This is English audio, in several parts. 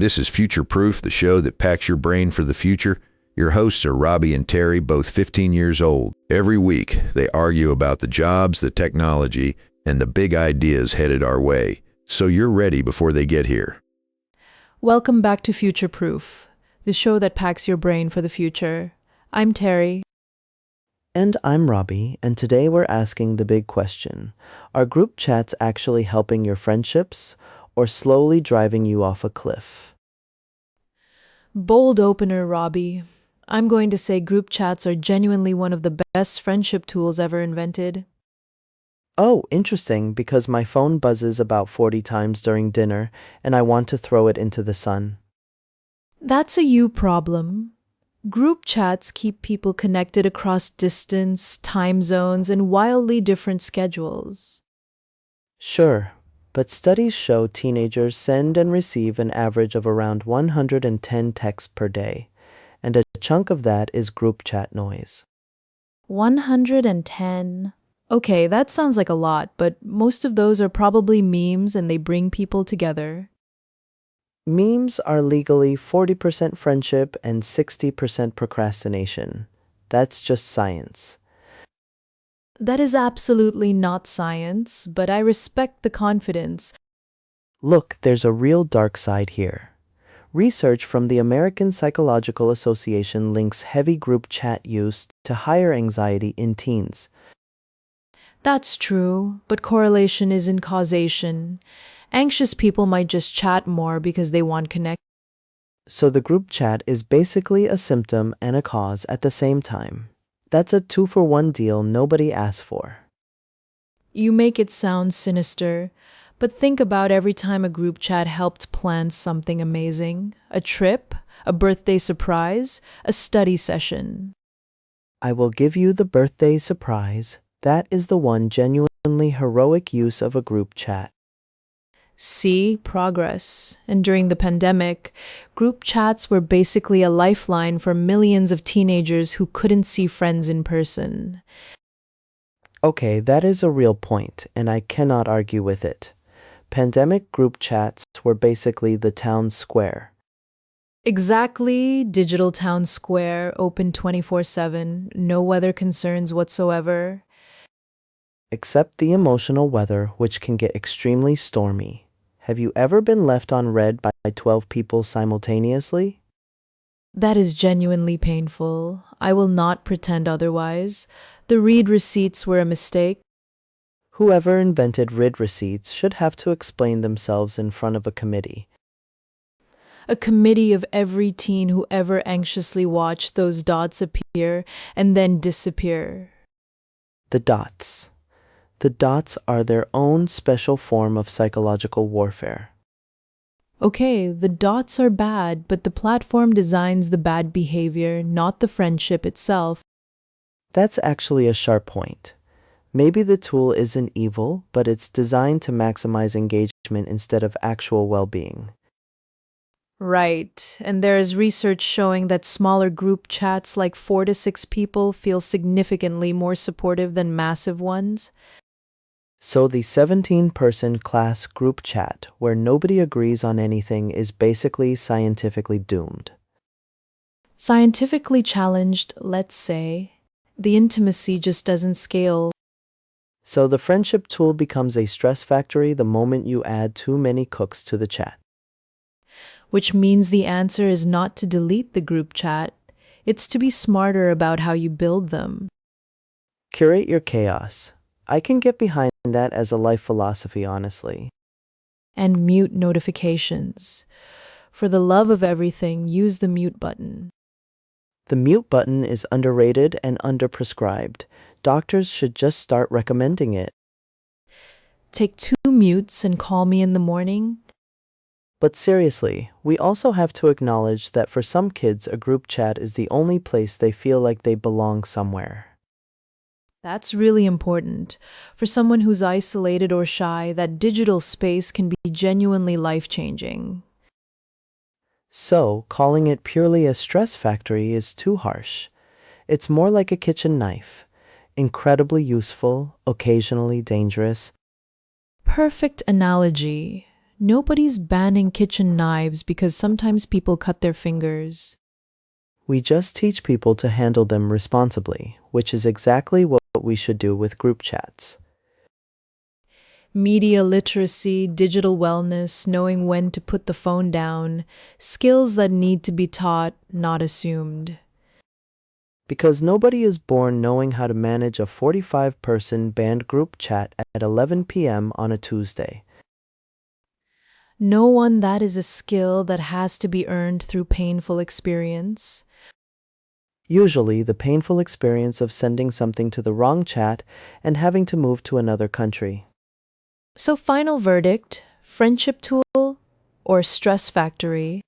This is Future Proof, the show that packs your brain for the future. Your hosts are Robbie and Terry, both 15 years old. Every week, they argue about the jobs, the technology, and the big ideas headed our way. So you're ready before they get here. Welcome back to Future Proof, the show that packs your brain for the future. I'm Terry. And I'm Robbie, and today we're asking the big question. Are group chats actually helping your friendships or slowly driving you off a cliff? Bold opener, Robbie. I'm going to say group chats are genuinely one of the best friendship tools ever invented. Oh, interesting, because my phone buzzes about 40 times during dinner and I want to throw it into the sun. That's a you problem. Group chats keep people connected across distance, time zones, and wildly different schedules. Sure, but studies show teenagers send and receive an average of around 110 texts per day, and a chunk of that is group chat noise. 110. Okay, that sounds like a lot, but most of those are probably memes and they bring people together. Memes are legally 40% friendship and 60% procrastination. That's just science. That is absolutely not science, but I respect the confidence. Look, there's a real dark side here. Research from the American Psychological Association links heavy group chat use to higher anxiety in teens. That's true, but correlation isn't causation. Anxious people might just chat more because they want connection. So the group chat is basically a symptom and a cause at the same time. That's a 2-for-1 deal nobody asked for. You make it sound sinister, but think about every time a group chat helped plan something amazing. A trip, a birthday surprise, a study session. I will give you the birthday surprise. That is the one genuinely heroic use of a group chat. See, progress. And during the pandemic, group chats were basically a lifeline for millions of teenagers who couldn't see friends in person. Okay, that is a real point, and I cannot argue with it. Pandemic group chats were basically the town square. Exactly, digital town square, open 24/7, no weather concerns whatsoever. Except the emotional weather, which can get extremely stormy. Have you ever been left on red by 12 people simultaneously? That is genuinely painful. I will not pretend otherwise. The read receipts were a mistake. Whoever invented read receipts should have to explain themselves in front of a committee. A committee of every teen who ever anxiously watched those dots appear and then disappear. The dots. The dots are their own special form of psychological warfare. Okay, the dots are bad, but the platform designs the bad behavior, not the friendship itself. That's actually a sharp point. Maybe the tool isn't evil, but it's designed to maximize engagement instead of actual well-being. Right, and there is research showing that smaller group chats like 4 to 6 people feel significantly more supportive than massive ones. So the 17-person class group chat, where nobody agrees on anything, is basically scientifically doomed. Scientifically challenged, let's say, the intimacy just doesn't scale. So the friendship tool becomes a stress factory the moment you add too many cooks to the chat. Which means the answer is not to delete the group chat, it's to be smarter about how you build them. Curate your chaos. I can get behind that as a life philosophy, honestly. And mute notifications. For the love of everything, use the mute button. The mute button is underrated and underprescribed. Doctors should just start recommending it. Take 2 mutes and call me in the morning. But seriously, we also have to acknowledge that for some kids, a group chat is the only place they feel like they belong somewhere. That's really important. For someone who's isolated or shy, that digital space can be genuinely life-changing. So, calling it purely a stress factory is too harsh. It's more like a kitchen knife. Incredibly useful, occasionally dangerous. Perfect analogy. Nobody's banning kitchen knives because sometimes people cut their fingers. We just teach people to handle them responsibly, which is exactly what we should do with group chats. Media literacy, digital wellness, knowing when to put the phone down, skills that need to be taught, not assumed. Because nobody is born knowing how to manage a 45-person band group chat at 11 p.m. on a Tuesday. No one, that is a skill that has to be earned through painful experience. Usually, the painful experience of sending something to the wrong chat and having to move to another country. So, final verdict, friendship tool or stress factory?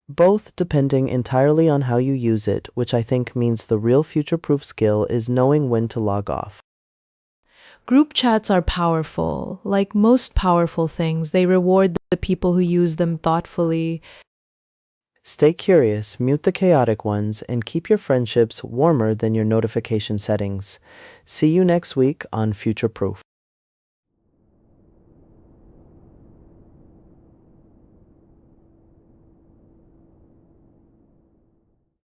Both depending entirely on how you use it, which I think means the real future-proof skill is knowing when to log off. Group chats are powerful. Like most powerful things, they reward the people who use them thoughtfully. Stay curious, mute the chaotic ones, and keep your friendships warmer than your notification settings. See you next week on Future Proof.